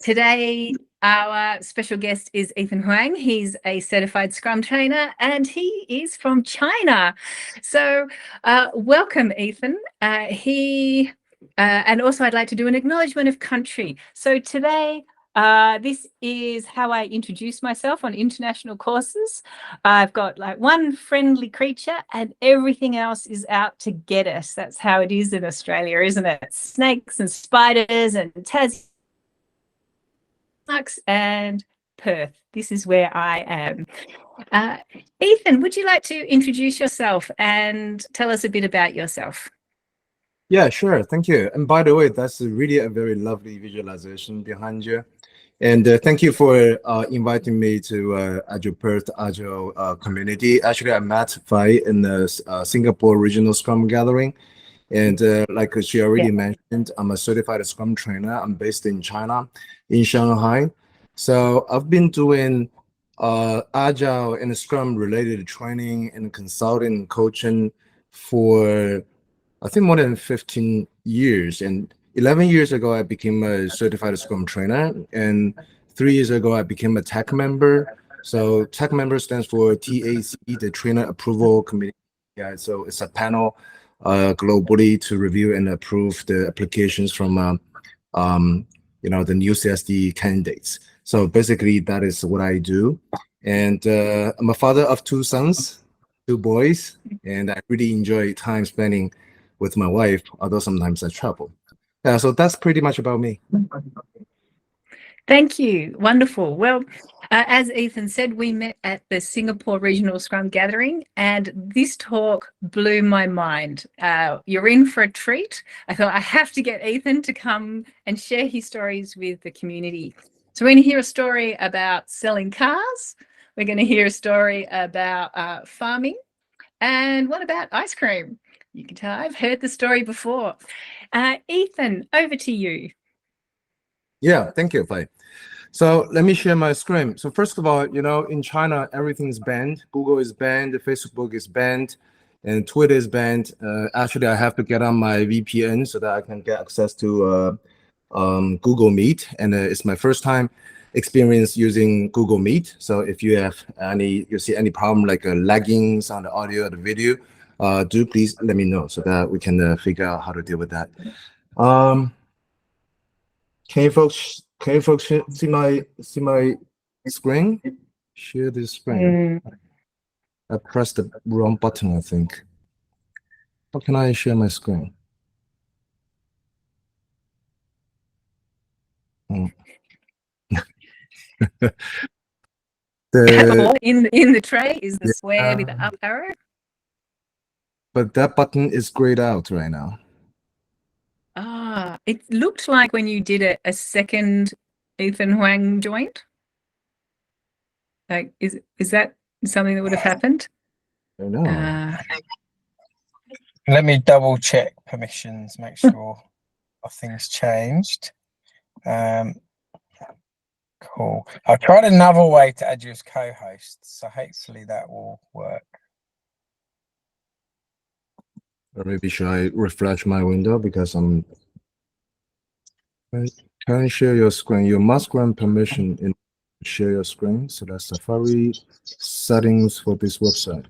Today, our special guest is Ethan Huang. He's a certified Scrum trainer and he is from China. So welcome, Ethan. And also I'd like to do an acknowledgement of country. So today, this is how I introduce myself on international courses. I've got like one friendly creature and everything else is out to get us. That's how it is in Australia, isn't it? Snakes and spiders and and Perth. This is where I am. Ethan, would you like to introduce yourself and tell us a bit about yourself? Yeah, sure. Thank you. And by the way, that's really a very lovely visualization behind you. And thank you for inviting me to Agile Perth Agile community. Actually, I met Fai in the Singapore Regional Scrum Gathering. And like she already mentioned, I'm a certified Scrum trainer. I'm based in China, in Shanghai. So I've been doing Agile and Scrum related training and consulting and coaching for, I think, more than 15 years. And 11 years ago, I became a certified Scrum trainer. And 3 years ago, I became a tech member. So tech member stands for TAC, the Trainer Approval Committee. Yeah, so it's a panel globally to review and approve the applications from the new CSD candidates. So basically, that is what I do. And I'm a father of 2 sons, 2 boys, and I really enjoy time spending with my wife, although sometimes I travel. Yeah, so that's pretty much about me. Thank you. Wonderful. Well, as Ethan said, we met at the Singapore Regional Scrum Gathering, and this talk blew my mind. You're in for a treat. I thought I have to get Ethan to come and share his stories with the community. So we're going to hear a story about selling cars. We're going to hear a story about farming. And what about ice cream? You can tell I've heard the story before. Ethan, over to you. Yeah, thank you, Fai. So let me share my screen. So first of all, in China, everything is banned. Google is banned, Facebook is banned, and Twitter is banned. Actually, I have to get on my VPN so that I can get access to Google Meet. And it's my first time experience using Google Meet. So if you see any problem like lagging on the audio or the video, do please let me know so that we can figure out how to deal with that. Can you folks see my screen? Share this screen. I pressed the wrong button, I think. How can I share my screen? In the tray is the square with the up arrow. But that button is grayed out right now. It looked like when you did a second Ethan Huang joint. Like, is that something that would have happened? I know. Let me double check permissions, make sure nothing's changed. Cool. I've tried another way to add you as co-host, so hopefully that will work. Or maybe should I refresh my window because I'm. Can I share your screen? You must grant permission in share your screen. So that's Safari settings for this website.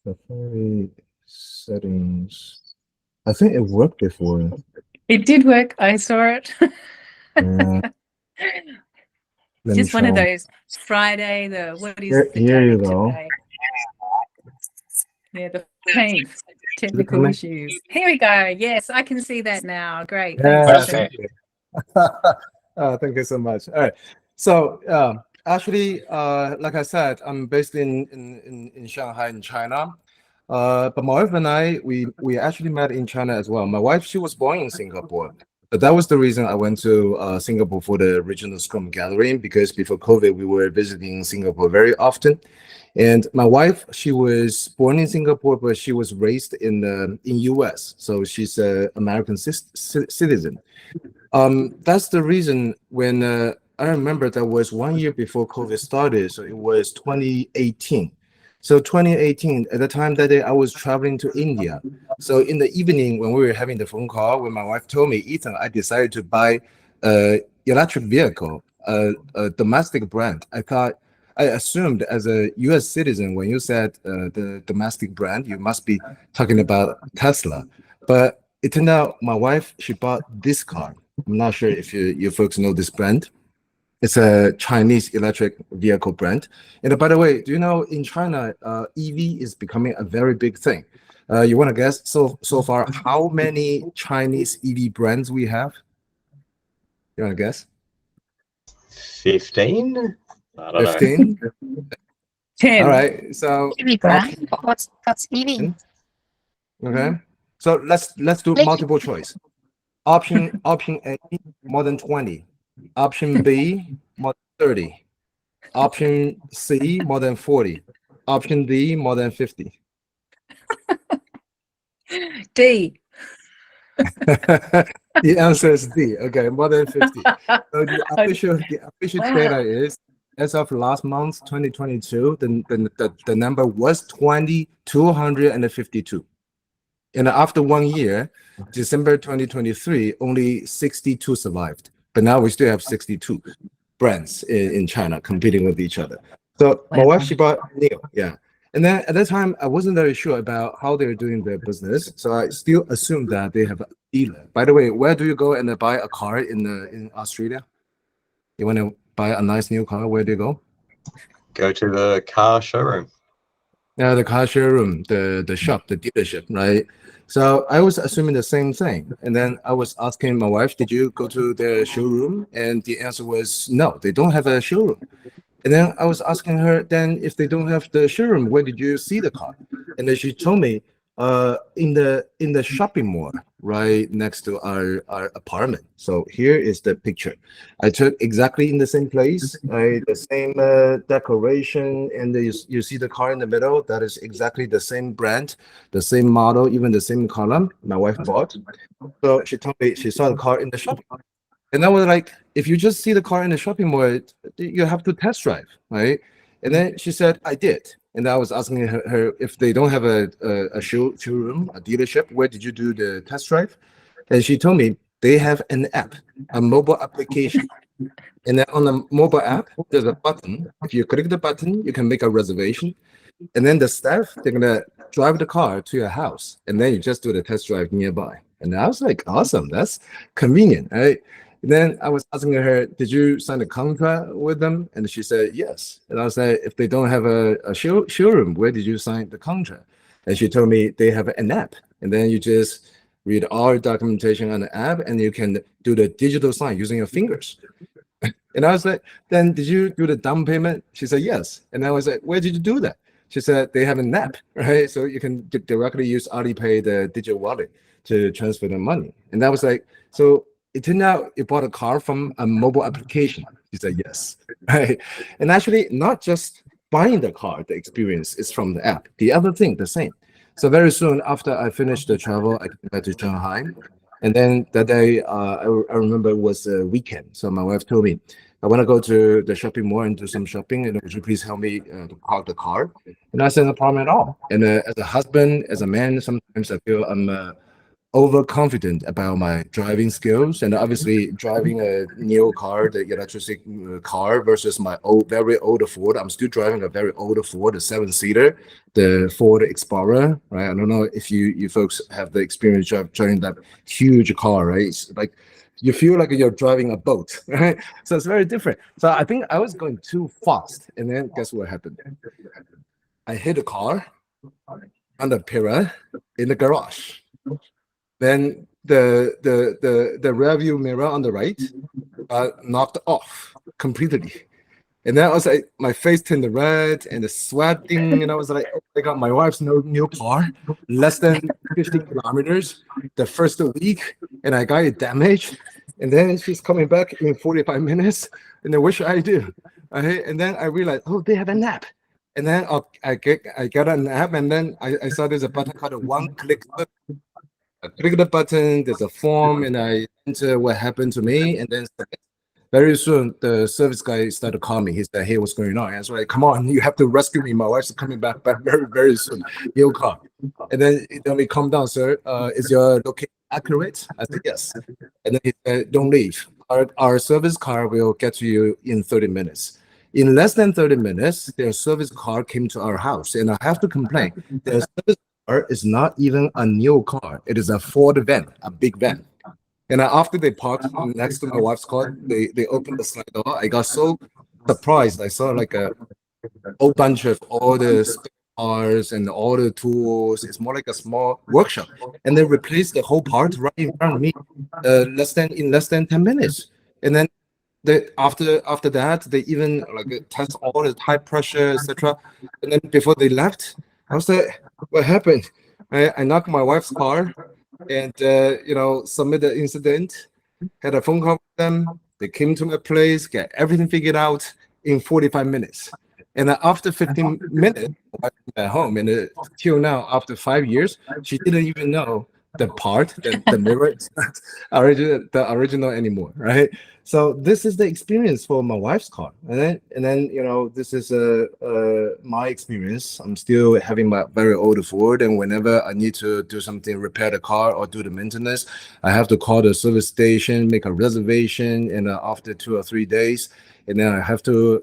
Safari settings. I think it worked before. It did work. I saw it. Just one of those Friday. Here you go. Today? Yeah, the paint technical issues. Here we go. Yes, I can see that now. Great. Yeah, thank you. Thank you so much. All right. So actually, like I said, I'm based in Shanghai, in China. But my wife and I, we actually met in China as well. My wife, she was born in Singapore. But that was the reason I went to Singapore for the regional Scrum Gathering, because before COVID, we were visiting Singapore very often. And my wife, she was born in Singapore, but she was raised in US. So she's an American citizen. That's the reason when I remember that was 1 year before COVID started. So it was 2018. So 2018, at the time that day, I was traveling to India. So in the evening, when we were having the phone call, when my wife told me, Ethan, I decided to buy electric vehicle, a domestic brand. I assumed as a U.S. citizen, when you said the domestic brand, you must be talking about Tesla. But it turned out my wife, she bought this car. I'm not sure if you folks know this brand. It's a Chinese electric vehicle brand. And by the way, do you know in China, EV is becoming a very big thing? You want to guess so far how many Chinese EV brands we have? You want to guess? 15? I don't know. 15? 10. All right. So EV brand? What's EV? okay. So let's do multiple choice. Option A, more than 20. Option B, more than 30. Option C, more than 40. Option D, more than 50. D. The answer is D. Okay, more than 50. So the official Wow. data is as of last month, 2022, the number was 2,252. And after 1 year, December 2023, only 62 survived. But now we still have 62 brands in China competing with each other. So my wife, she bought Neo, yeah. And then at that time, I wasn't very sure about how they're doing their business. So I still assumed that they have a dealer. By the way, where do you go and buy a car in Australia? You want to buy a nice new car, where do you go? Go to the car showroom. Yeah, the car showroom, the shop, the dealership, right? So I was assuming the same thing. And then I was asking my wife, did you go to the showroom? And the answer was no, they don't have a showroom. And then I was asking her, then if they don't have the showroom, where did you see the car? And then she told me, in the shopping mall right next to our apartment. So here is the picture. I took exactly in the same place, right? The same decoration, and you see the car in the middle. That is exactly the same brand, the same model, even the same color my wife bought. So she told me she saw the car in the shopping mall. And I was like, if you just see the car in the shopping mall, you have to test drive, right? And then she said, I did. And I was asking her if they don't have a showroom, a dealership, where did you do the test drive? And she told me they have an app, a mobile application. And then on the mobile app, there's a button. If you click the button, you can make a reservation. And then the staff, they're gonna drive the car to your house. And then you just do the test drive nearby. And I was like, awesome, that's convenient, right? And then I was asking her, did you sign a contract with them? And she said, yes. And I was like, if they don't have a showroom, where did you sign the contract? And she told me they have an app. And then you just read all documentation on the app and you can do the digital sign using your fingers. And I was like, then did you do the down payment? She said, yes. And I was like, where did you do that? She said, they have an app, right? So you can directly use Alipay, the digital wallet, to transfer the money. And I was like, so it turned out you bought a car from a mobile application. She said, yes, right? And actually, not just buying the car, the experience is from the app. The other thing, the same. So very soon after I finished the travel, I came back to Shanghai. And then that day, I remember it was a weekend. So my wife told me, I want to go to the shopping mall and do some shopping. And would you please help me to park the car? And I said, no problem at all. And as a husband, as a man, sometimes I feel I'm overconfident about my driving skills, and obviously driving a new car, the electric car versus my very old Ford. I'm still driving a very old Ford, a 7-seater, the Ford Explorer, right? I don't know if you folks have the experience driving that huge car, right? It's like you feel like you're driving a boat, right? So it's very different. So I think I was going too fast, and then guess what happened? I hit a car on the pillar in the garage. Then the rear view mirror on the right knocked off completely. And then I was like, my face turned red and the sweating, and I was like, oh my God, my wife's new car, less than 50 kilometers the first week, and I got it damaged. And then she's coming back in 45 minutes, and then what should I do? And then I realized, oh, they have an app. And then I get an app, and then I saw there's a button called a one-click. I click the button, there's a form, and I enter what happened to me. And then very soon, the service guy started calling me. He said, hey, what's going on? And I was like, come on, you have to rescue me. My wife's coming back very, very soon. He'll come. And then he told me, calm down, sir. Is your location accurate? I said, yes. And then he said, don't leave. our service car will get to you in 30 minutes. In less than 30 minutes, their service car came to our house, and I have to complain. Their service car is not even a new car. It is a Ford van, a big van. And after they parked next to my wife's car, they opened the slide door. I got so surprised. I saw like a whole bunch of all the spare parts and all the tools. It's more like a small workshop, and they replaced the whole part right in front of me, in less than 10 minutes. And then after that, they even like test all the tire pressure, etc. And then before they left, I was like, "What happened?" I knocked my wife's car, and submit the incident. Had a phone call with them. They came to my place, get everything figured out in 45 minutes. And then after 15 minutes, I went at home. And till now, after 5 years, she didn't even know the mirror is not the original anymore, right? So this is the experience for my wife's car. And then this is my experience. I'm still having my very old Ford, and whenever I need to do something, repair the car or do the maintenance, I have to call the service station, make a reservation, and after 2 or 3 days, and then I have to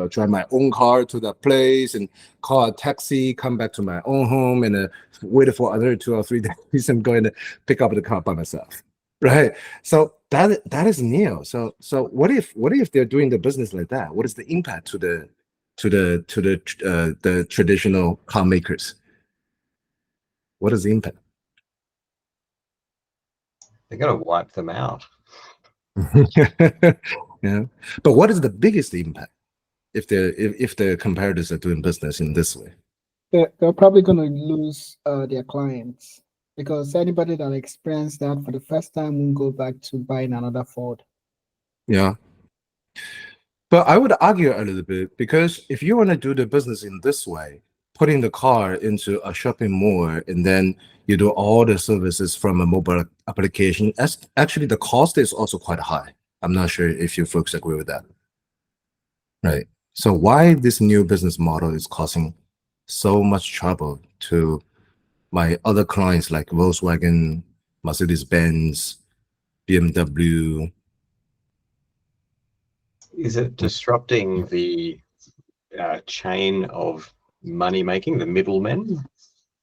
drive my own car to that place and call a taxi, come back to my own home, and wait for another 2 or 3 days. I'm going to pick up the car by myself, right? So that is new. So what if they're doing the business like that? What is the impact to the traditional car makers? What is the impact? They're going to wipe them out. Yeah, but what is the biggest impact if the competitors are doing business in this way? They're probably going to lose their clients, because anybody that experienced that for the first time won't go back to buying another Ford. Yeah. But I would argue a little bit, because if you want to do the business in this way, putting the car into a shopping mall and then you do all the services from a mobile application, actually the cost is also quite high. I'm not sure if you folks agree with that. Right. So why this new business model is causing so much trouble to my other clients like Volkswagen, Mercedes-Benz, BMW? Is it disrupting the chain of money making, the middlemen?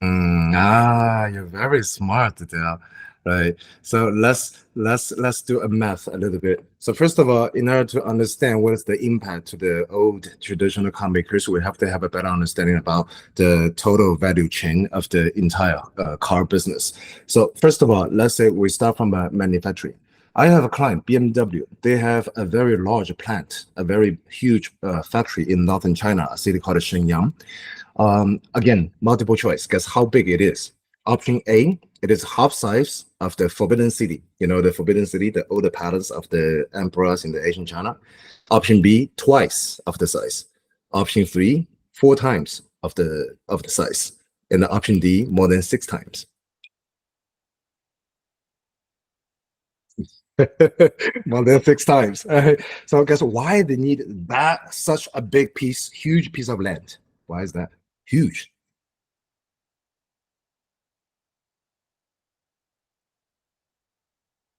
You're very smart there, right? So let's do a math a little bit. So first of all, in order to understand what is the impact to the old traditional car makers, we have to have a better understanding about the total value chain of the entire car business. So first of all, let's say we start from manufacturing. I have a client, BMW. They have a very large plant, a very huge factory in northern China, a city called Shenyang. Again, multiple choice. Guess how big it is? Option A, it is half size of the Forbidden City. You know, the Forbidden City, the older palace of the emperors in the ancient China. Option B, twice of the size. Option 3, 4 times of the size. And the option D, more than 6 times. More than 6 times. So guess why they need such a big huge piece of land? Why is that huge?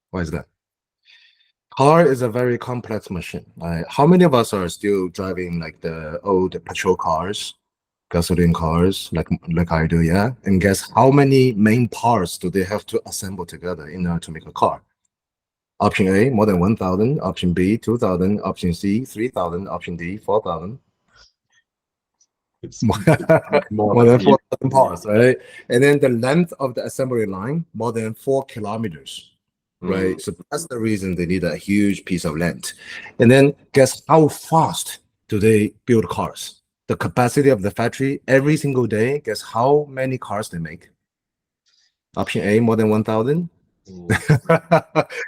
Why is that? Car is a very complex machine. How many of us are still driving like the old patrol cars, gasoline cars, like I do? Yeah. And guess how many main parts do they have to assemble together in order to make a car? Option A, more than 1,000. Option B, 2,000. Option C, 3,000. Option D, 4,000. It's More than 4,000 parts, right? And then the length of the assembly line, more than 4 kilometers, right? So that's the reason they need a huge piece of land. And then guess how fast do they build cars? The capacity of the factory every single day, guess how many cars they make? Option A, more than 1,000.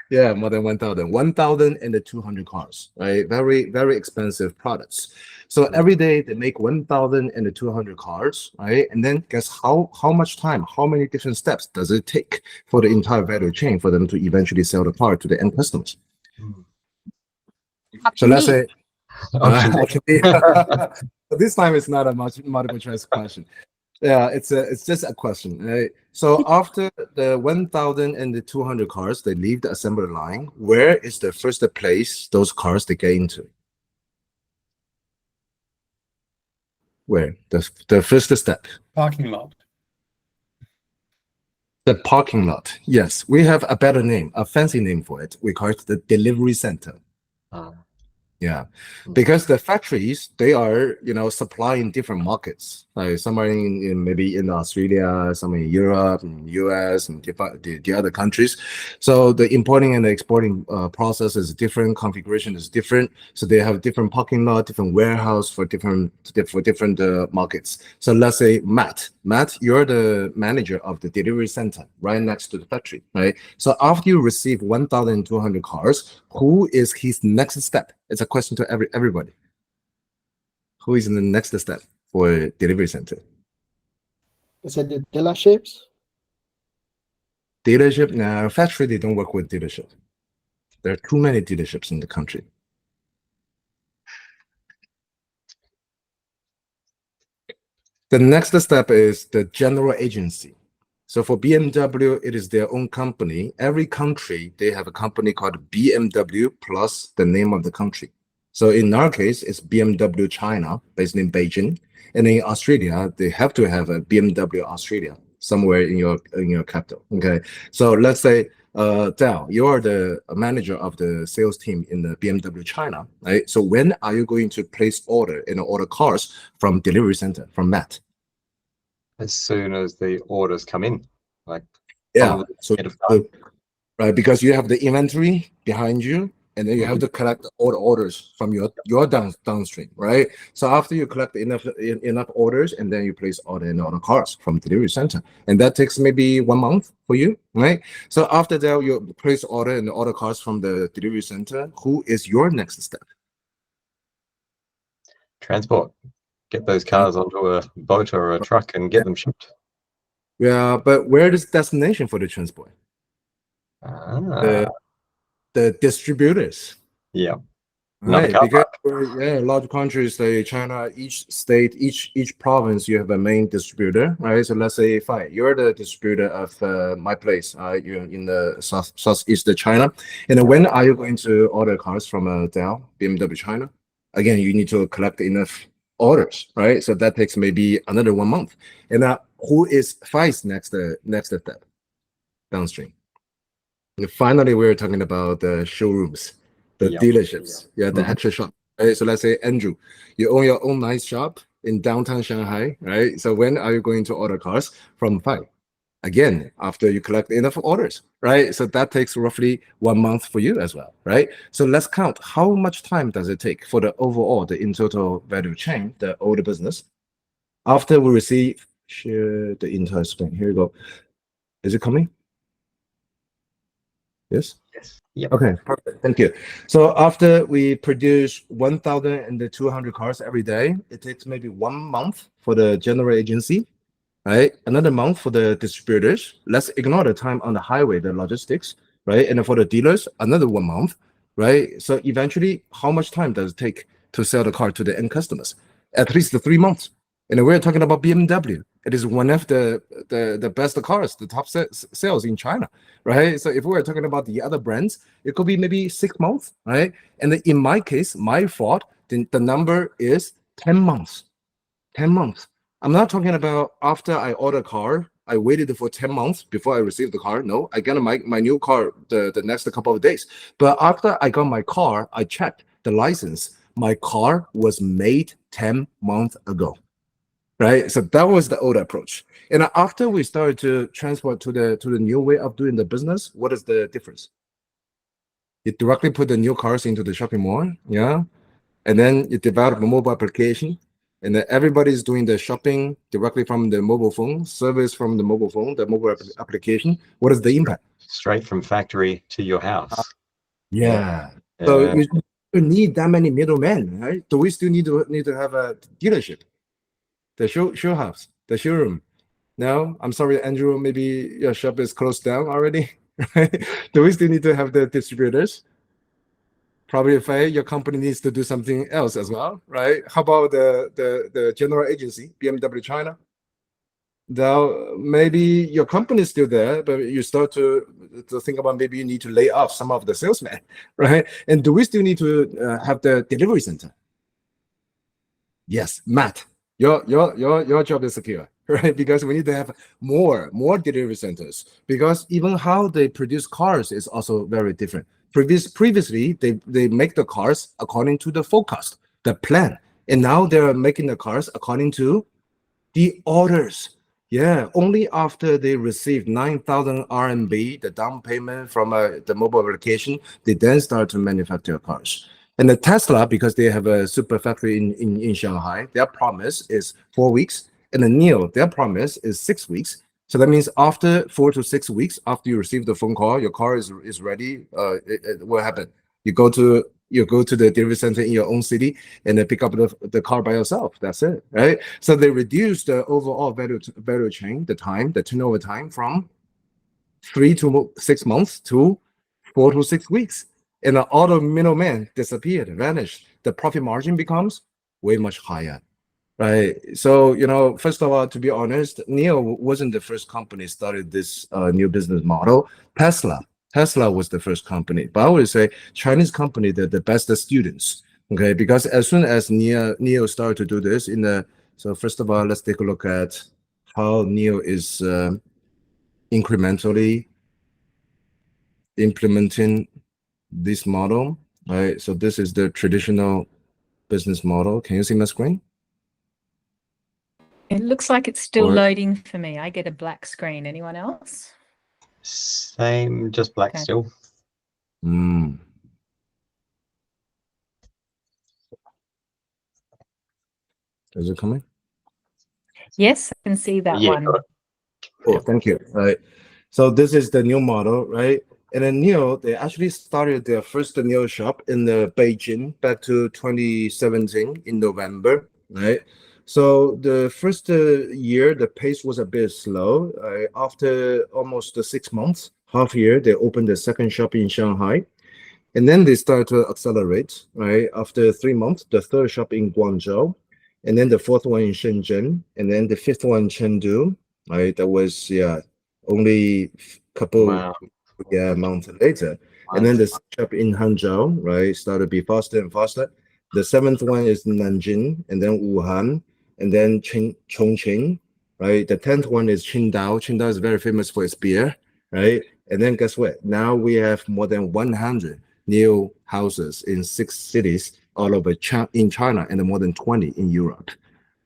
Yeah, more than 1,000. 1,200 cars, right? Very, very expensive products. So every day they make 1,200 cars, right? And then guess how much time, how many different steps does it take for the entire value chain for them to eventually sell the car to the end customers? So let's say this time it's not a multiple choice question. Yeah, it's just a question, right? So after the 1,200 cars, they leave the assembly line. Where is the first place those cars they get into? Where the first step? Parking lot. The parking lot. Yes, we have a better name, a fancy name for it. We call it the delivery center. Ah, Yeah, Mm. because the factories, they are, supplying different markets. Like some are maybe in Australia, some in Europe, and US, and the other countries. So the importing and the exporting process is different, configuration is different. So they have different parking lot, different warehouse for different markets. So let's say Matt, you're the manager of the delivery center right next to the factory, right? So after you receive 1,200 cars, who is his next step? It's a question to everybody. Who is in the next step for delivery center? Is it the dealerships? Dealership? Now, factory, they don't work with dealership. There are too many dealerships in the country. The next step is the general agency. So for BMW, it is their own company. Every country, they have a company called BMW plus the name of the country. So in our case, it's BMW China, based in Beijing. And in Australia, they have to have a BMW Australia somewhere in your capital. Okay. So let's say Dell, you are the manager of the sales team in the BMW China, right? So when are you going to place order and order cars from delivery center, from Matt? as soon as the orders come in, like Yeah. probably So ahead of time. right, because you have the inventory behind you, and then you have Mhm. to collect all the orders from your downstream, right? So after you collect enough orders, and then you place order in order cars from delivery center, and that takes maybe 1 month for you, right? So after that, you place order and order cars from the delivery center. Who is your next step? Transport. Get those cars onto a boat or a truck and get them shipped. Yeah, but where is destination for the transport? Ah, The distributors. yeah. Another Right, car because park. large countries like China, each state, each province, you have a main distributor, right? So let's say, fine, you're the distributor of my place, you're in the southeast of China, and then when are you going to order cars from Dell, BMW China? Again, you need to collect enough orders, right? So that takes maybe another 1 month. And who is FICE next step downstream? And finally, we're talking about the showrooms, the Yeah. dealerships, the Mhm. actual shop. Right? So let's say, Andrew, you own your own nice shop in downtown Shanghai, right? So when are you going to order cars from Fai? Again, after you collect enough orders, right? So that takes roughly 1 month for you as well, right? So let's count how much time does it take for the overall, the in total value chain, the older business. After we receive, share the entire screen. Here you go. Is it coming? Yes. Yes. Yep. Okay, perfect. Thank you. So after we produce 1,200 cars every day, it takes maybe 1 month for the general agency, right? Another month for the distributors. Let's ignore the time on the highway, the logistics, right? And then for the dealers, another 1 month, right? So eventually, how much time does it take to sell the car to the end customers? At least the 3 months. And we're talking about BMW. It is one of the best cars, the top sales in China, right? So if we're talking about the other brands, it could be maybe 6 months, right? And then in my case, my fault, the number is 10 months. 10 months. I'm not talking about after I order a car, I waited for 10 months before I received the car. No, I got my new car the next couple of days. But after I got my car, I checked the license. My car was made 10 months ago. Right. So that was the old approach. And after we started to transport to the new way of doing the business, what is the difference? You directly put the new cars into the shopping mall, yeah, and then you develop a mobile application, and then everybody's doing the shopping directly from the mobile phone, service from the mobile phone, the mobile application. What is the impact? Straight from factory to your house. Yeah. So Yeah. you don't need that many middlemen, right? Do we still need to have a dealership, the show house, the showroom? No, I'm sorry, Andrew. Maybe your shop is closed down already. Right? Do we still need to have the distributors? Probably if your company needs to do something else as well, right? How about the general agency, BMW China? Now maybe your company is still there, but you start to think about maybe you need to lay off some of the salesmen, right? And do we still need to have the delivery center? Yes, Matt, your job is secure, right? Because we need to have more delivery centers, because even how they produce cars is also very different. Previously, they make the cars according to the forecast, the plan, and now they're making the cars according to the orders. Yeah, only after they receive 9,000 RMB, the down payment from the mobile application, they then start to manufacture cars. And the Tesla, because they have a super factory in Shanghai, their promise is 4 weeks. And the NIO, their promise is 6 weeks. So that means after 4 to 6 weeks, after you receive the phone call, your car is ready. What happened? You go to the delivery center in your own city and then pick up the car by yourself. That's it, right? So they reduce the overall value chain, the turnover time from 3 to 6 months to 4 to 6 weeks. And all the middlemen disappeared, vanished. The profit margin becomes way much higher, right? So, first of all, to be honest, NIO wasn't the first company started this new business model. Tesla was the first company, but I would say Chinese company, they're the best students, okay? Because as soon as NIO started to do this so first of all, let's take a look at how NIO is incrementally implementing this model, right? So this is the traditional business model. Can you see my screen? It looks like it's still loading for me. I get a black screen. Anyone else? Same, just black still. Is it coming? Yes, I can see that one. Cool, thank you. Right. So this is the new model, right? And then NIO, they actually started their first NIO shop in Beijing back to 2017 in November, right? So the first year, the pace was a bit slow. After almost 6 months, half year, they opened the second shop in Shanghai. And then they started to accelerate, right? After 3 months, the third shop in Guangzhou, and then the fourth one in Shenzhen, and then the fifth one in Chengdu, right? That was, only couple months later. And then the shop in Hangzhou, right, started to be faster and faster. The seventh one is Nanjing, and then Wuhan, and then Chongqing, right? The 10th one is Qingdao. Qingdao is very famous for its beer, right? And then guess what? Now we have more than 100 new houses in 6 cities all over in China and more than 20 in Europe.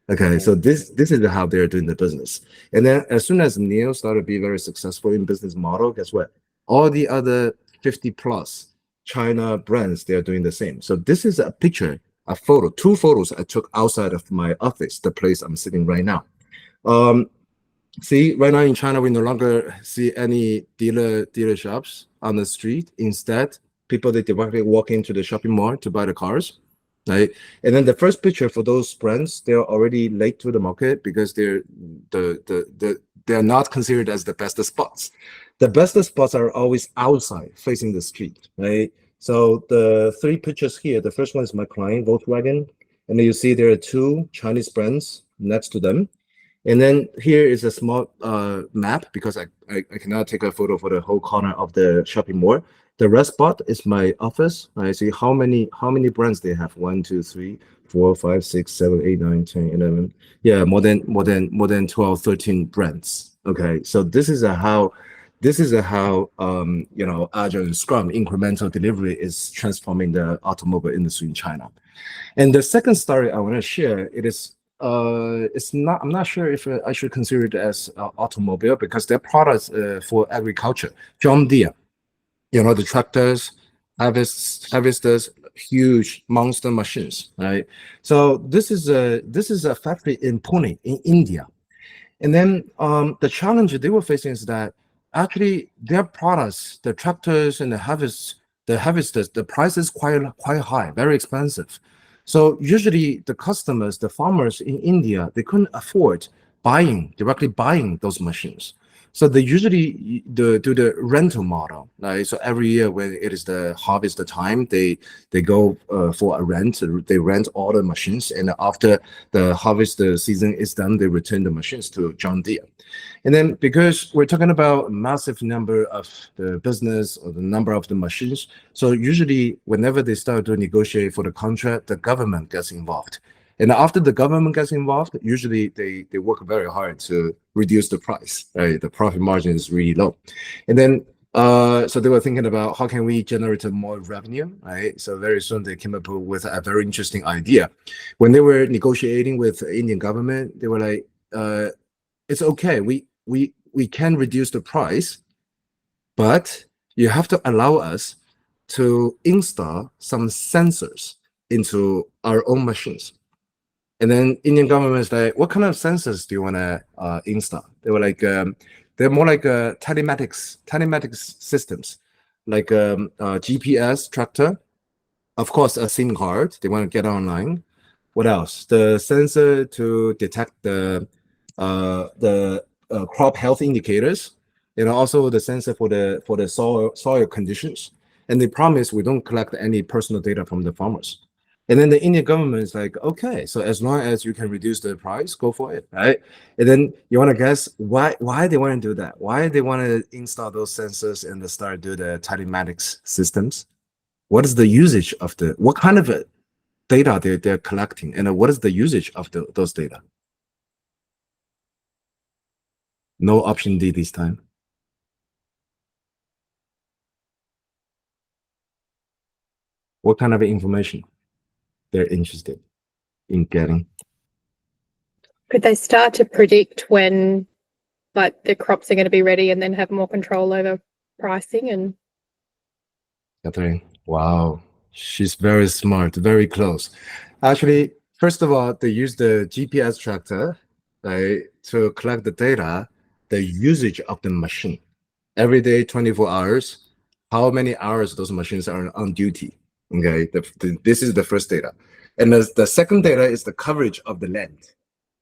Okay, so this is how they're doing the business. And then as soon as NIO started to be very successful in business model, guess what? All the other 50 plus China brands, they're doing the same. So this is a picture, a photo, 2 photos I took outside of my office, the place I'm sitting right now. See, right now in China, we no longer see any dealer shops on the street. Instead, people, they directly walk into the shopping mall to buy the cars, right? And then the first picture for those brands, they're already late to the market because they're not considered as the best spots. The best spots are always outside, facing the street, right? So the 3 pictures here, the first one is my client, Volkswagen, and then you see there are 2 Chinese brands next to them. And then here is a small map, because I cannot take a photo for the whole corner of the shopping mall. The red spot is my office. I see how many brands they have. 1, 2, 3, 4, 5, 6, 7, 8, 9, 10, 11. Yeah, more than 12, 13 brands. Okay, so this is how Agile and Scrum incremental delivery is transforming the automobile industry in China. And the second story I want to share, I'm not sure if I should consider it as automobile, because their products for agriculture. John Deere, the tractors, harvesters, huge monster machines, right? So this is a factory in Pune in India. And then the challenge they were facing is that actually their products, the tractors and the harvesters, the price is quite high, very expensive. So usually the customers, the farmers in India, they couldn't afford directly buying those machines. So they usually do the rental model, right? So every year when it is the harvest time, they go for a rent. They rent all the machines, and after the harvest season is done, they return the machines to John Deere. And then because we're talking about massive number of the business or the number of the machines, so usually whenever they start to negotiate for the contract, the government gets involved. And after the government gets involved, usually they work very hard to reduce the price, right? The profit margin is really low. And then so they were thinking about how can we generate more revenue, right? So very soon they came up with a very interesting idea. When they were negotiating with the Indian government, they were like, it's okay, we can reduce the price, but you have to allow us to install some sensors into our own machines. And then Indian government is like, what kind of sensors do you want to install? They were like, they're more like telematics systems, like GPS tractor, of course, a SIM card. They want to get online. What else? The sensor to detect the crop health indicators, and also the sensor for the soil conditions. And they promise we don't collect any personal data from the farmers. And then the Indian government is like, okay, so as long as you can reduce the price, go for it, right? And then you want to guess why they want to do that? Why they want to install those sensors and start do the telematics systems? What is the usage of what kind of data they're collecting, and what is the usage of those data? No option D this time. What kind of information they're interested in getting? Could they start to predict when like the crops are going to be ready and then have more control over pricing? And Catherine, wow, she's very smart, very close. Actually, first of all, they use the GPS tractor, right, to collect the data, the usage of the machine. Every day, 24 hours, how many hours those machines are on duty. Okay, this is the first data. And the second data is the coverage of the land.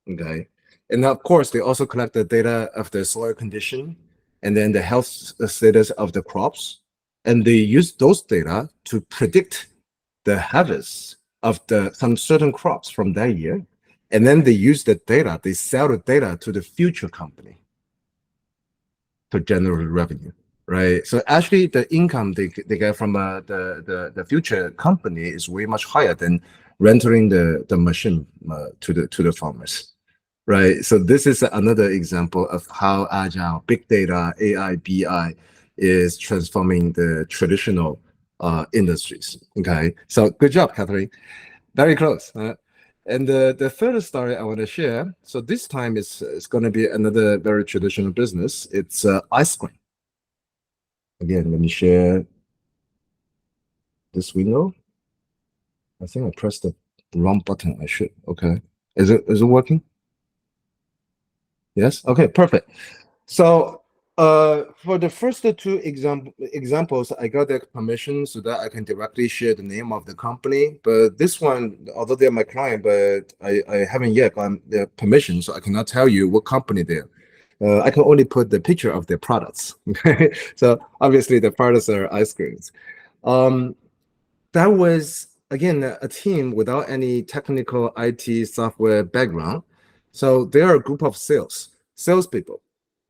Okay, and of course, they also collect the data of the soil condition and then the health status of the crops. And they use those data to predict the harvest of some certain crops from that year. And then they use the data, they sell the data to the future company to generate revenue, right? So actually the income they get from the future company is way much higher than renting the machine to the farmers, right? So this is another example of how agile, big data, AI, BI is transforming the traditional industries. Okay, so good job, Catherine. Very close. And the third story I want to share, so this time it's going to be another very traditional business. It's ice cream. Again, let me share this window. I think I pressed the wrong button. I should. Okay. Is it working? Yes. Okay. Perfect. So for the first two examples, I got their permission so that I can directly share the name of the company. But this one, although they're my client, but I haven't yet gotten their permission, so I cannot tell you what company they're. I can only put the picture of their products. Okay, so obviously the products are ice creams. That was again a team without any technical IT software background. So they are a group of salespeople.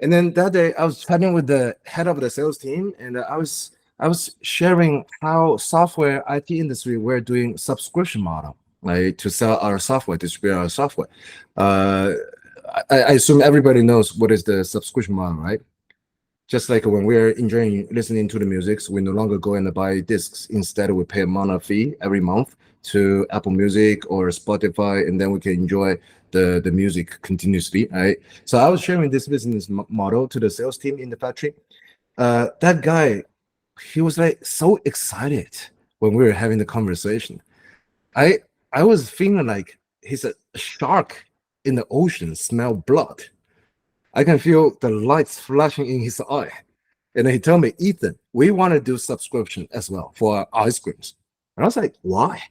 And then that day I was chatting with the head of the sales team, and I was sharing how software IT industry we're doing subscription model, right, to sell our software, distribute our software. I assume everybody knows what is the subscription model, right? Just like when we're enjoying listening to the music, we no longer go and buy discs. Instead, we pay a monthly fee every month to Apple Music or Spotify, and then we can enjoy the music continuously, right? So I was sharing this business model to the sales team in the factory. That guy, he was like so excited when we were having the conversation. I was feeling like he's a shark in the ocean, smell blood. I can feel the lights flashing in his eye. And he told me, Ethan, we want to do subscription as well for ice creams. And I was like, why?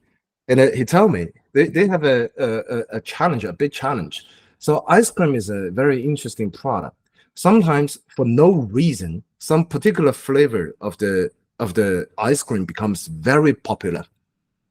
And he told me they have a challenge, a big challenge. So ice cream is a very interesting product. Sometimes for no reason, some particular flavor of the ice cream becomes very popular,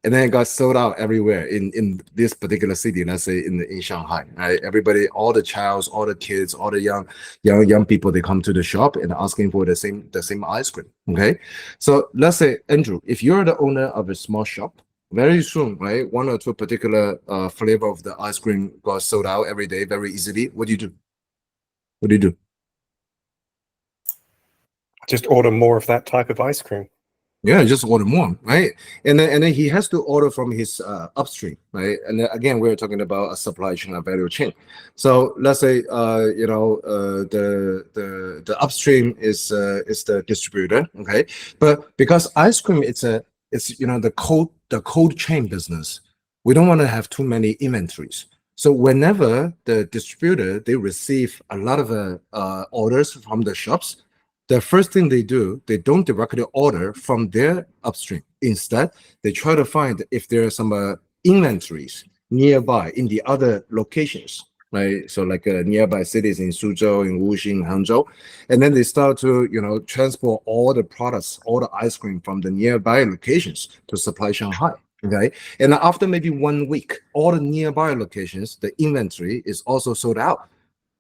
and then it got sold out everywhere in this particular city. Let's say in Shanghai, right? Everybody, all the childs, all the kids, all the young people, they come to the shop and asking for the same ice cream. Okay, so let's say, Andrew, if you're the owner of a small shop, very soon, right, one or two particular flavor of the ice cream got sold out every day very easily. What do you do? What do you do? Just order more of that type of ice cream. Yeah, just order more, right? And then he has to order from his upstream, right? And then again, we're talking about a supply chain, a value chain. So let's say the upstream is the distributor, okay? But because ice cream, it's the cold chain business, we don't want to have too many inventories. So whenever the distributor, they receive a lot of orders from the shops, the first thing they do, they don't directly order from their upstream. Instead, they try to find if there are some inventories nearby in the other locations, right? So like nearby cities in Suzhou, in Wuxi, in Hangzhou, and then they start to transport all the products, all the ice cream from the nearby locations to supply Shanghai. Okay, and after maybe 1 week, all the nearby locations, the inventory is also sold out.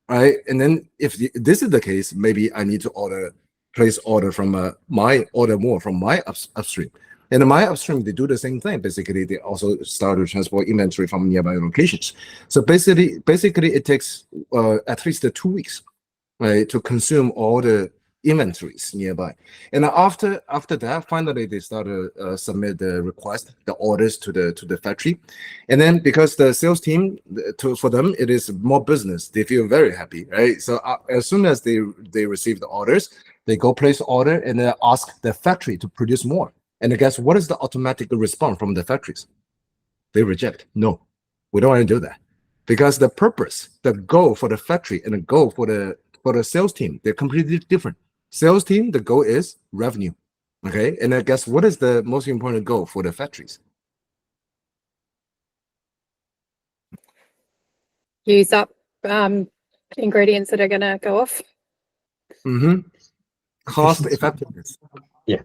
Right, and then if this is the case, maybe I need to place order from more from my upstream. And in my upstream, they do the same thing. Basically, they also start to transport inventory from nearby locations. So basically, it takes at least 2 weeks, right, to consume all the inventories nearby. And after that, finally they start to submit the request, the orders to the factory. And then because the sales team, for them, it is more business. They feel very happy, right? So as soon as they receive the orders, they go place order and then ask the factory to produce more. And guess what is the automatic response from the factories? They reject. No, we don't want to do that. Because the purpose, the goal for the factory and the goal for the sales team, they're completely different. Sales team, the goal is revenue. Okay, and I guess what is the most important goal for the factories? Use up ingredients that are going to go off. Cost effectiveness. Yeah.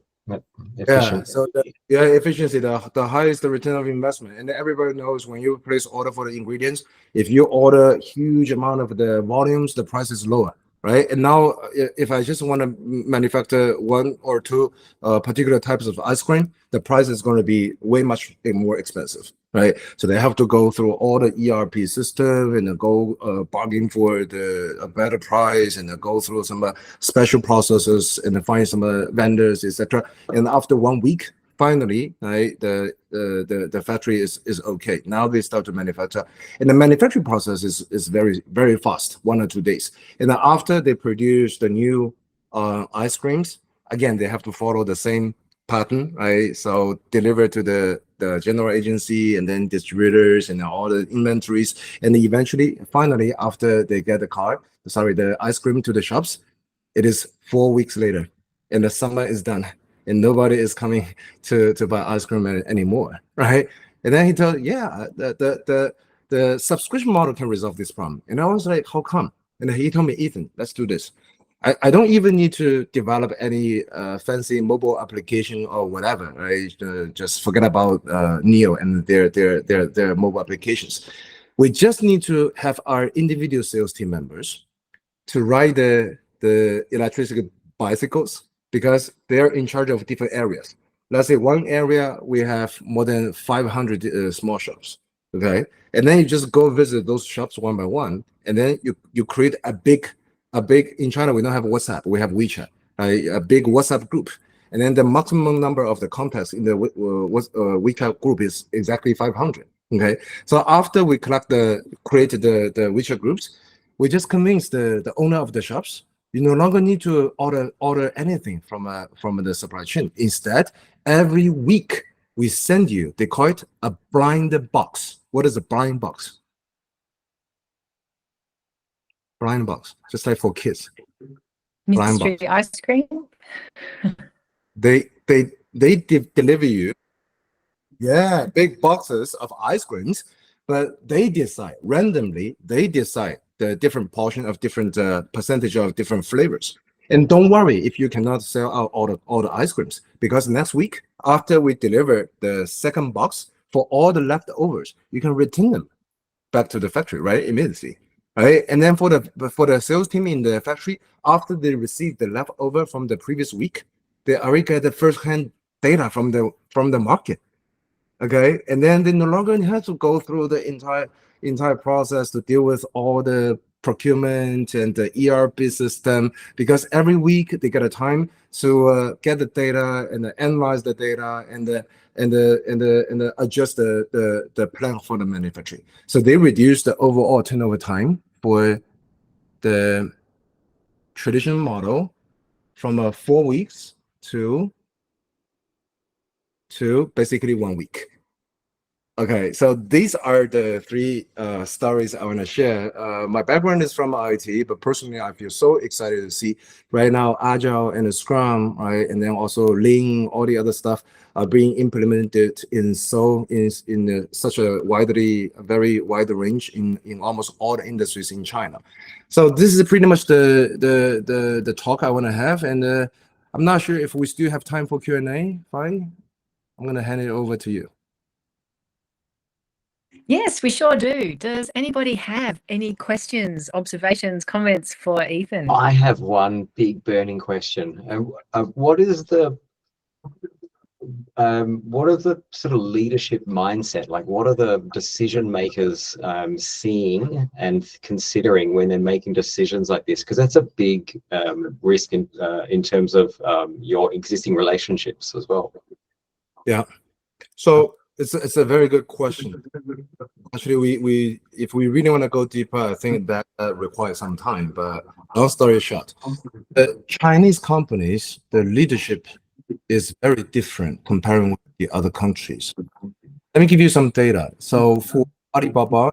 Yeah, so efficiency, the highest the return of investment. And everybody knows when you place order for the ingredients, if you order huge amount of the volumes, the price is lower, right? And now if I just want to manufacture one or two particular types of ice cream, the price is going to be way much more expensive, right? So they have to go through all the ERP system and go bargain for a better price and go through some special processes and find some vendors, etc. And after 1 week, finally, right, the factory is okay. Now they start to manufacture, and the manufacturing process is very, very fast, 1 or 2 days. And then after they produce the new ice creams, again they have to follow the same pattern, right? So deliver to the general agency and then distributors and all the inventories, and then eventually, finally, after they get the ice cream to the shops, it is 4 weeks later, and the summer is done, and nobody is coming to buy ice cream anymore, right? And then he told, yeah, the subscription model can resolve this problem. And I was like, how come? And he told me, Ethan, let's do this. I don't even need to develop any fancy mobile application or whatever, right? Just forget about Neo and their mobile applications. We just need to have our individual sales team members to ride the electric bicycles, because they're in charge of different areas. Let's say one area we have more than 500 small shops, okay? And then you just go visit those shops one by one, and then you create a big, in China, we don't have WhatsApp, we have WeChat, a big WhatsApp group. And then the maximum number of the contacts in the WeChat group is exactly 500, okay? So after we create the WeChat groups, we just convince the owner of the shops, you no longer need to order anything from the supply chain. Instead, every week we send you, they call it a blind box. What is a blind box? Blind box, just like for kids. Blind box. Mystery ice cream. They deliver you, big boxes of ice creams, but they decide randomly. They decide the different portion of different percentage of different flavors. And don't worry if you cannot sell out all the ice creams, because next week after we deliver the second box for all the leftovers, you can return them back to the factory, right? Immediately, right? And then for the sales team in the factory, after they receive the leftover from the previous week, they already get the first-hand data from the market. Okay, and then they no longer have to go through the entire process to deal with all the procurement and the ERP system, because every week they get a time to get the data and analyze the data and adjust the plan for the manufacturing. So they reduce the overall turnover time for the traditional model from 4 weeks to basically 1 week. Okay, so these are the three stories I want to share. My background is from IT, but personally, I feel so excited to see right now Agile and the Scrum, right, and then also Lean, all the other stuff are being implemented in such a very wide range in almost all the industries in China. So this is pretty much the talk I want to have, and I'm not sure if we still have time for Q&A. Fine, I'm gonna hand it over to you. Yes, we sure do. Does anybody have any questions, observations, comments for Ethan? I have one big burning question. What are the sort of leadership mindset? Like, what are the decision makers seeing and considering when they're making decisions like this? Because that's a big risk in terms of your existing relationships as well. Yeah. So it's a very good question. Actually, we if we really want to go deeper, I think that requires some time. But long story short, the Chinese companies, the leadership is very different comparing with the other countries. Let me give you some data. So for Alibaba,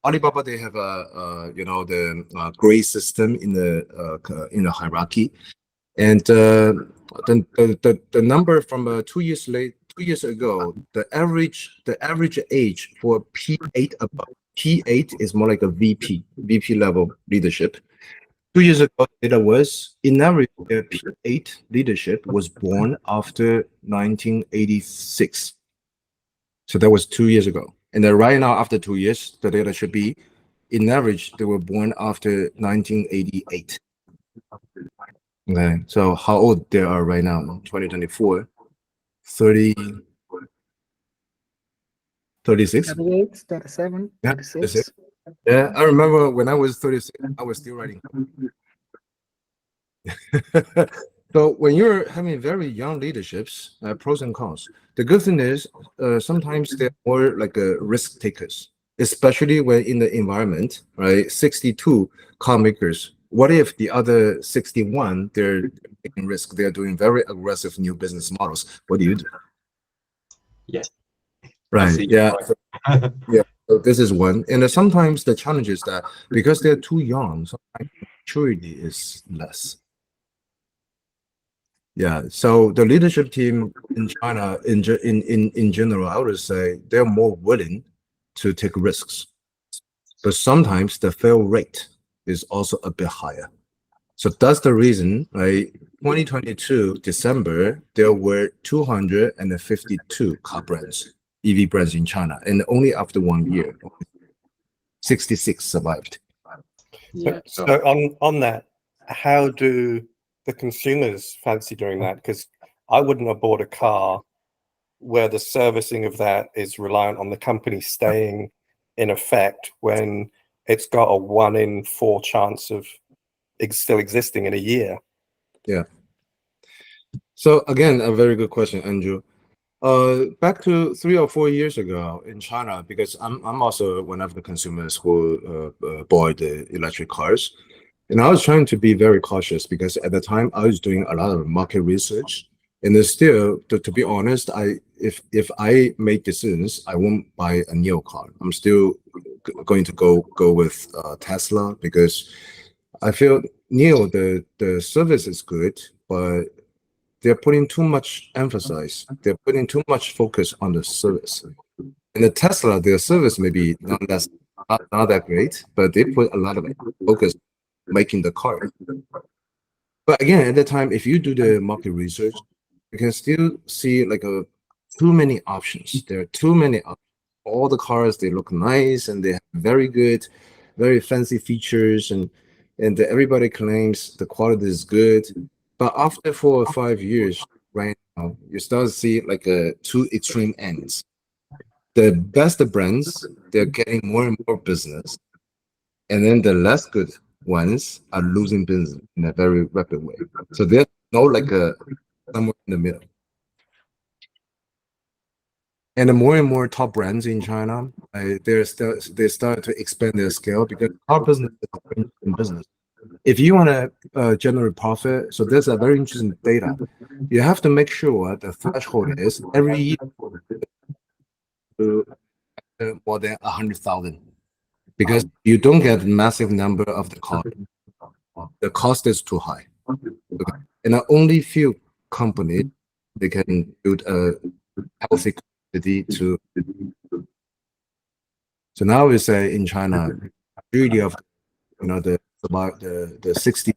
Alibaba, they have the grade system in the hierarchy, and the number from 2 years ago, the average age for P8 above, P8 is more like a VP level leadership. 2 years ago, data was in average P8 leadership was born after 1986. So that was 2 years ago. And then right now, after 2 years, the data should be in average, they were born after 1988. Okay, so how old they are right now? 2024, 30, 36. 38, 37, Yeah, 36. Yeah, I remember when I was 36, I was still writing. So when you're having very young leaderships, pros and cons. The good thing is sometimes they're more like risk takers, especially when in the environment, right? 62 car makers. What if the other 61, they're taking risk, they're doing very aggressive new business models? What do you do? Yeah. Right. Yeah. Yeah. So this is one. And sometimes the challenge is that because they're too young, sometimes maturity is less. Yeah. So the leadership team in China, in general, I would say they're more willing to take risks. But sometimes the fail rate is also a bit higher. So that's the reason, right? 2022, December, there were 252 car brands, EV brands in China. And only after 1 year, 66 survived. Yeah. So on that, how do the consumers fancy doing that? Because I wouldn't have bought a car where the servicing of that is reliant on the company staying in effect when it's got a 1 in 4 chance of still existing in a year. Yeah. So again, a very good question, Andrew. Back to 3 or 4 years ago in China, because I'm also one of the consumers who bought the electric cars, and I was trying to be very cautious because at the time I was doing a lot of market research, and there's still, to be honest, if I make decisions, I won't buy a NIO car. I'm still going to go with Tesla because I feel NIO the service is good, but they're putting too much emphasis. They're putting too much focus on the service. And the Tesla, their service may be not less not that great, but they put a lot of focus making the car. But again, at the time, if you do the market research, you can still see like too many options. There are too many options. All the cars, they look nice and they have very good, very fancy features, and everybody claims the quality is good. But after 4 or 5 years, right now, you start to see like two extreme ends. The best brands, they're getting more and more business, and then the less good ones are losing business in a very rapid way. So there's no like a somewhere in the middle. And the more and more top brands in China, they start to expand their scale because our business is in business. If you want to generate profit, so there's a very interesting data. You have to make sure the threshold is every year more than 100,000, because you don't get massive number of the cost. The cost is too high. Okay. And only few companies they can build a healthy community to. So now we say in China, majority of the 60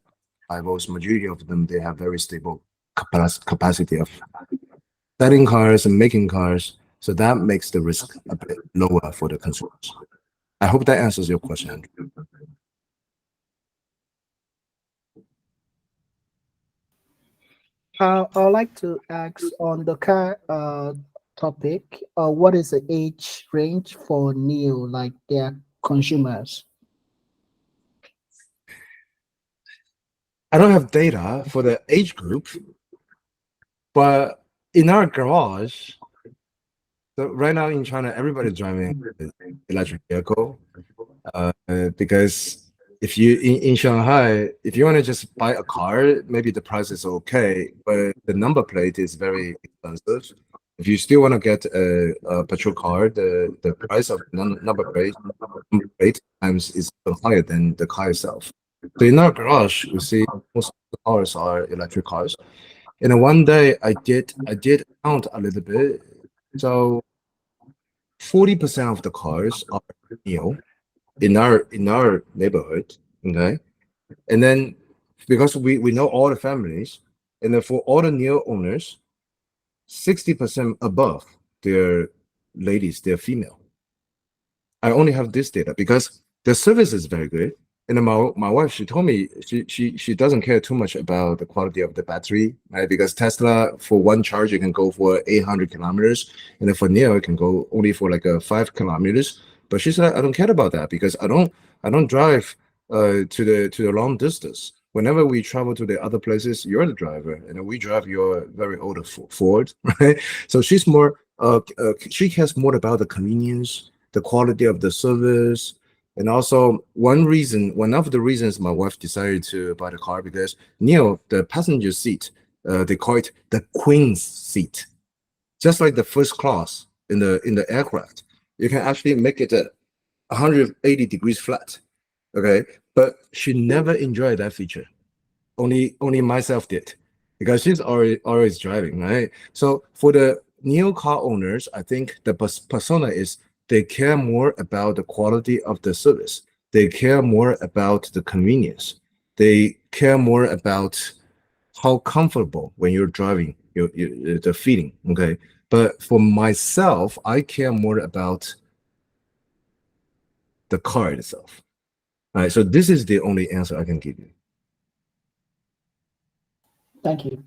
rivals, majority of them they have very stable capacity of selling cars and making cars. So that makes the risk a bit lower for the consumers. I hope that answers your question, Andrew. I'd like to ask on the car topic, what is the age range for new, like their consumers? I don't have data for the age group, but in our garage, so right now in China, everybody's driving an electric vehicle because if you in Shanghai, if you want to just buy a car, maybe the price is okay, but the number plate is very expensive. If you still want to get a petrol car, the price of number plate times is higher than the car itself. So in our garage, we see most of the cars are electric cars. And one day I did count a little bit. So 40% of the cars are new in our neighborhood. Okay. And then because we know all the families, and then for all the new owners, 60% above their ladies, they're female. I only have this data because the service is very good. And then my wife, she told me she doesn't care too much about the quality of the battery, right? Because Tesla, for one charge, it can go for 800 kilometers. And then for Neo, it can go only for like 5 kilometers. But she said, I don't care about that because I don't drive to the long distance. Whenever we travel to the other places, you're the driver, and we drive your very old Ford, right? So she's more, she cares more about the convenience, the quality of the service, and also one of the reasons my wife decided to buy the car because Neo, the passenger seat, they call it the queen's seat, just like the first class in the aircraft. You can actually make it 180 degrees flat. Okay, but she never enjoyed that feature. Only myself did, because she's always driving, right? So for the new car owners, I think the persona is they care more about the quality of the service. They care more about the convenience. They care more about how comfortable when you're driving, the feeling. Okay, but for myself, I care more about the car itself. All right, so this is the only answer I can give you. Thank you.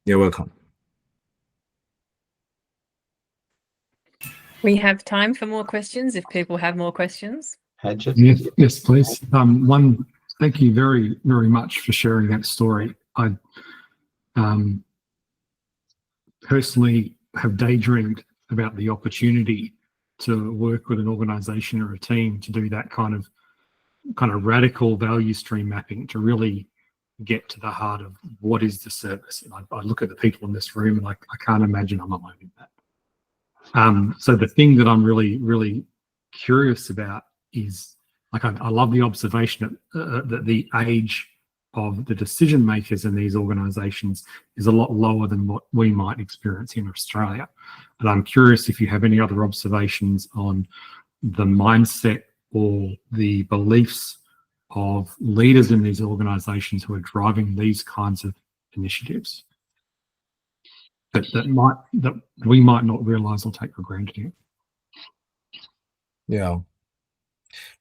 You're welcome. We have time for more questions if people have more questions. Yes, please. Thank you very, very much for sharing that story. I personally have daydreamed about the opportunity to work with an organization or a team to do that kind of radical value stream mapping to really get to the heart of what is the service. And I look at the people in this room and I can't imagine I'm alone in that. So the thing that I'm really, really curious about is, like, I love the observation that the age of the decision makers in these organizations is a lot lower than what we might experience in Australia. And I'm curious if you have any other observations on the mindset or the beliefs of leaders in these organizations who are driving these kinds of initiatives that we might not realize or take for granted. Yeah.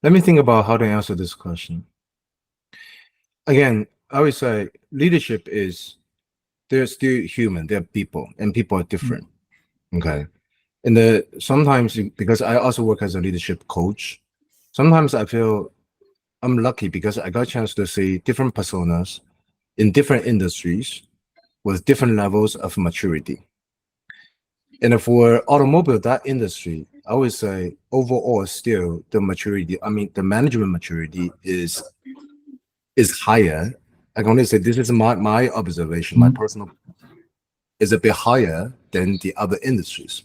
Let me think about how to answer this question. Again, I would say leadership is, they're still human, they're people, and people are different. Okay. And sometimes, because I also work as a leadership coach, sometimes I feel I'm lucky because I got a chance to see different personas in different industries with different levels of maturity. And for automobile, that industry, I would say overall still the maturity, I mean, the management maturity is higher. I can only say this is my observation, my personal, is a bit higher than the other industries.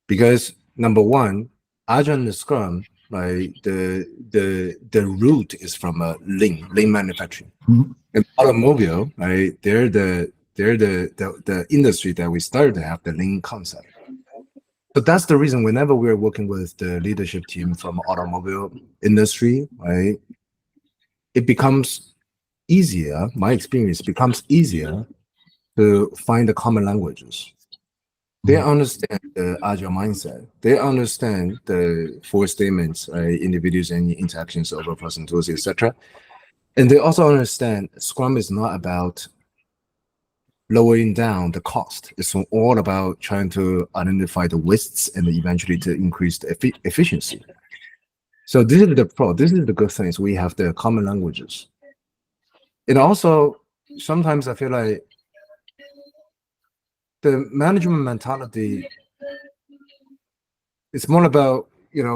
Because number one, Agile and Scrum, right? The root is from a lean manufacturing. And automobile, right? They're the industry that we started to have the lean concept. So that's the reason whenever we're working with the leadership team from automobile industry, right? It becomes easier, my experience becomes easier to find the common languages. They understand the agile mindset. They understand the 4 statements, right? Individuals and interactions over person tools, etc. And they also understand Scrum is not about lowering down the cost. It's all about trying to identify the wastes and eventually to increase the efficiency. So this is the pro. This is the good things. We have the common languages. And also, sometimes I feel like the management mentality, it's more about,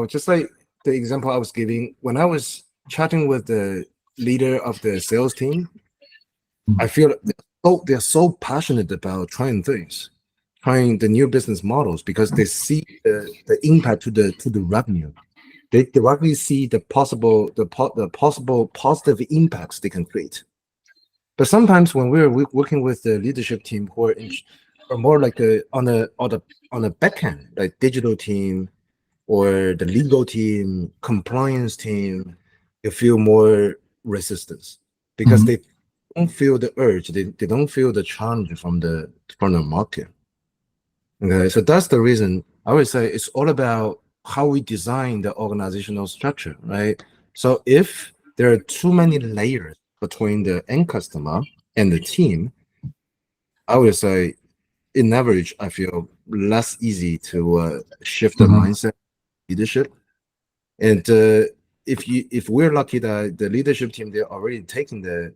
just like the example I was giving, when I was chatting with the leader of the sales team, I feel they're so passionate about trying things, trying the new business models, because they see the impact to the revenue. They directly see the possible positive impacts they can create. But sometimes when we're working with the leadership team who are more like on a back end, like digital team or the legal team, compliance team, you feel more resistance because they don't feel the urge, they don't feel the challenge from the market. Okay, so that's the reason I would say it's all about how we design the organizational structure, right? So if there are too many layers between the end customer and the team, I would say in average, I feel less easy to shift the mindset leadership. And if we're lucky that the leadership team, they're already taking the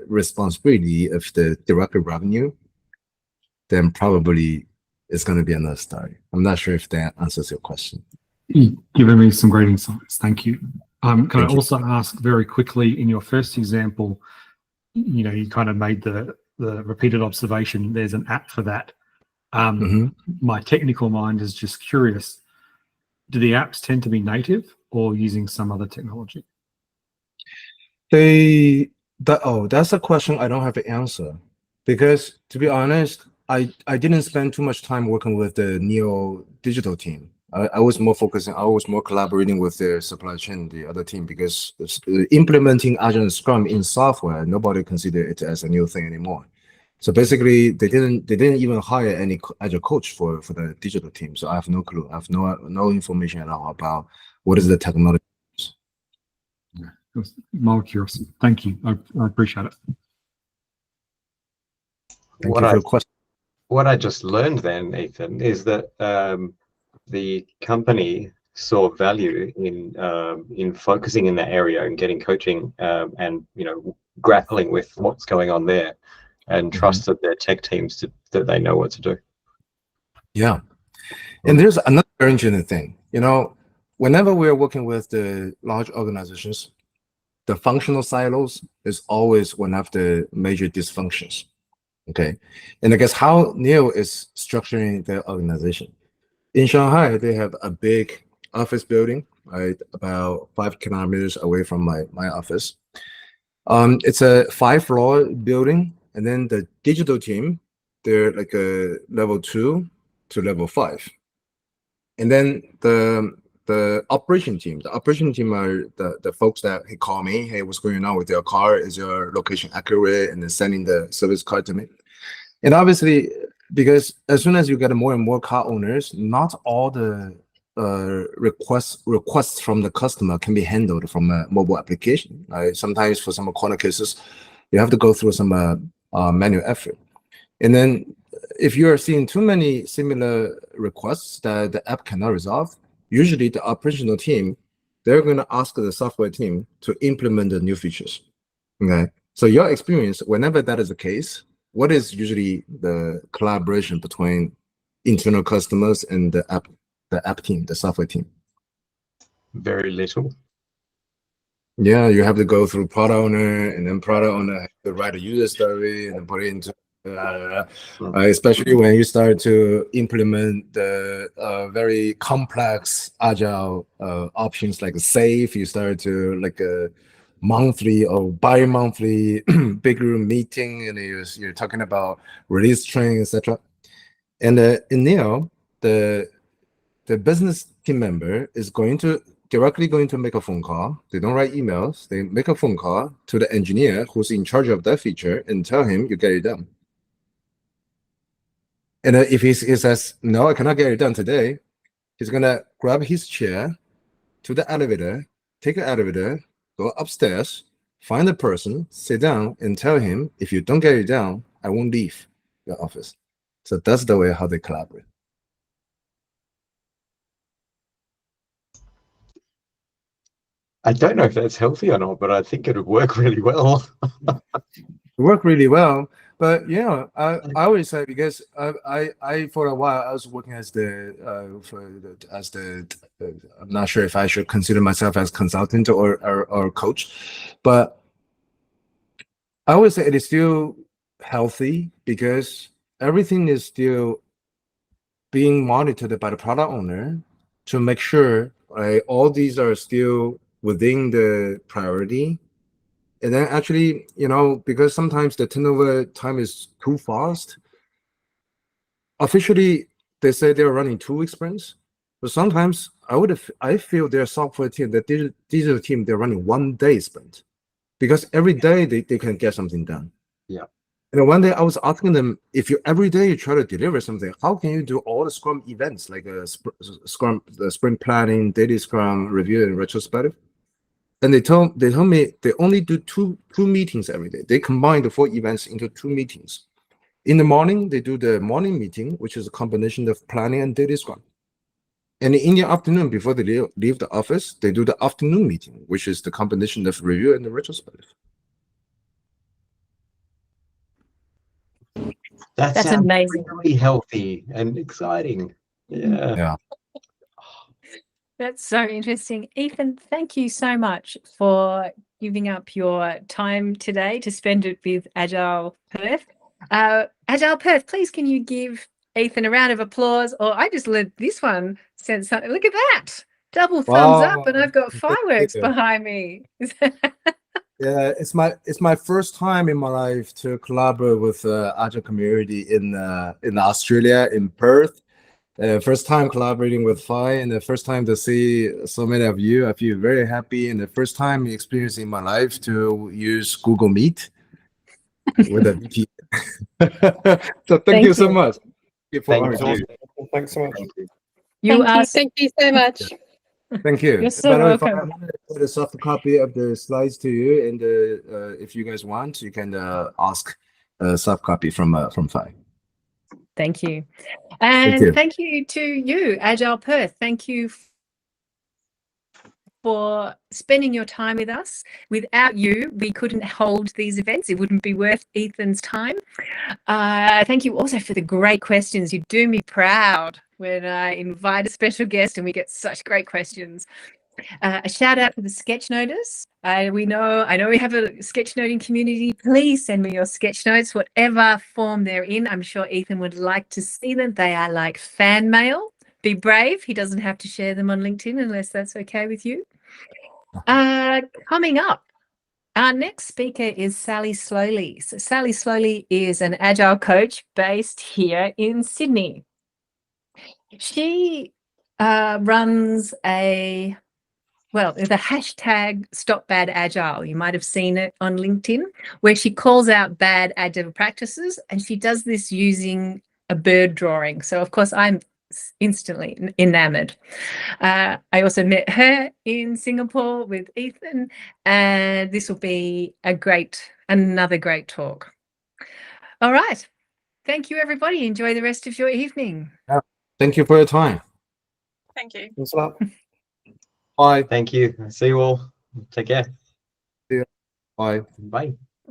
responsibility of the direct revenue, then probably it's going to be another story. I'm not sure if that answers your question. You've given me some great insights. Thank you. Can I also ask very quickly, in your first example, you kind of made the repeated observation, there's an app for that. My technical mind is just curious, do the apps tend to be native or using some other technology? That's a question I don't have to answer, because to be honest, I didn't spend too much time working with the Neo digital team. I was more focusing, I was more collaborating with the supply chain, the other team, because implementing Agile and Scrum in software, nobody considered it as a new thing anymore. So basically, they didn't even hire any Agile coach for the digital team. So I have no clue. I have no information at all about what is the technology. Yeah, it was more curious. Thank you. I appreciate it. Thank you for the question. What I just learned then, Ethan, is that the company saw value in focusing in that area and getting coaching and grappling with what's going on there, and trusted their tech teams that they know what to do. Yeah, and there's another very interesting thing. Whenever we're working with the large organizations, the functional silos is always one of the major dysfunctions. Okay, and I guess how Neo is structuring the organization. In Shanghai, they have a big office building, right, about 5 kilometers away from my office. It's a 5-floor building, and then the digital team, they're like a level 2 to level 5. And then the the operation team. The operation team are the folks that he call me. Hey, what's going on with your car? Is your location accurate? And then sending the service card to me. And obviously, because as soon as you get more and more car owners, not all the requests from the customer can be handled from a mobile application. Right? Sometimes for some corner cases, you have to go through some manual effort. And then if you are seeing too many similar requests that the app cannot resolve, usually the operational team, they're going to ask the software team to implement the new features. Okay. So your experience, whenever that is the case, what is usually the collaboration between internal customers and the app team, the software team? Very little. Yeah, you have to go through product owner, and then product owner have to write a user story and then put it into especially when you start to implement the very complex agile options like safe. You start to like a monthly or bi-monthly big room meeting, and you're talking about release training, etc. And in Neo, the business team member is directly going to make a phone call. They don't write emails. They make a phone call to the engineer who's in charge of that feature and tell him you get it done. And if he says, no, I cannot get it done today, he's going to grab his chair to the elevator, take the elevator, go upstairs, find the person, sit down, and tell him, if you don't get it done, I won't leave your office. So that's the way how they collaborate. I don't know if that's healthy or not, but I think it would work really well. Work really well. But yeah, I always say, because I for a while I was working as I'm not sure if I should consider myself as consultant or coach, but I would say it is still healthy because everything is still being monitored by the product owner to make sure all these are still within the priority. And then actually, because sometimes the turnover time is too fast. Officially, they say they're running 2-week sprints, but sometimes I feel their software team, the digital team, they're running 1-day sprint, because every day they can get something done. Yeah. And one day I was asking them, if you every day you try to deliver something, how can you do all the Scrum events like Scrum, the sprint planning, daily Scrum, review, and retrospective? And they told me they only do two meetings every day. They combine the 4 events into 2 meetings. In the morning, they do the morning meeting, which is a combination of planning and daily Scrum. And in the afternoon, before they leave the office, they do the afternoon meeting, which is the combination of review and the retrospective. That's amazing. Really healthy and exciting. Yeah. That's so interesting. Ethan, thank you so much for giving up your time today to spend it with Agile Perth. Agile Perth, please can you give Ethan a round of applause? Or I just let this one send something. Look at that. Double thumbs up, and I've got fireworks behind me. Yeah, it's my first time in my life to collaborate with Agile community in Australia, in Perth. First time collaborating with Phi, and the first time to see so many of you. I feel very happy, and the first time experience in my life to use Google Meet with a VPN. So thank you so much. Thank you. Thanks so much. Thank you so much. Thank you. You're so welcome. I'm going to put a soft copy of the slides to you, and if you guys want, you can ask a soft copy from Phi. Thank you. And thank you to you, Agile Perth. Thank you for spending your time with us. Without you, we couldn't hold these events. It wouldn't be worth Ethan's time. Thank you also for the great questions. You do me proud when I invite a special guest and we get such great questions. A shout out to the sketchnoters. I know we have a sketchnoting community. Please send me your sketch notes, whatever form they're in. I'm sure Ethan would like to see them. They are like fan mail. Be brave. He doesn't have to share them on LinkedIn unless that's okay with you. Coming up, our next speaker is Sally Slowly. So Sally Slowly is an agile coach based here in Sydney. She runs the hashtag Stop Bad Agile. You might have seen it on LinkedIn, where she calls out bad agile practices, and she does this using a bird drawing. So of course I'm instantly enamored. I also met her in Singapore with Ethan, and this will be another great talk. All right. Thank you, everybody. Enjoy the rest of your evening. Thank you for your time. Thank you. Thanks a lot. Bye. Thank you. See you all. Take care. See you. Bye. Bye.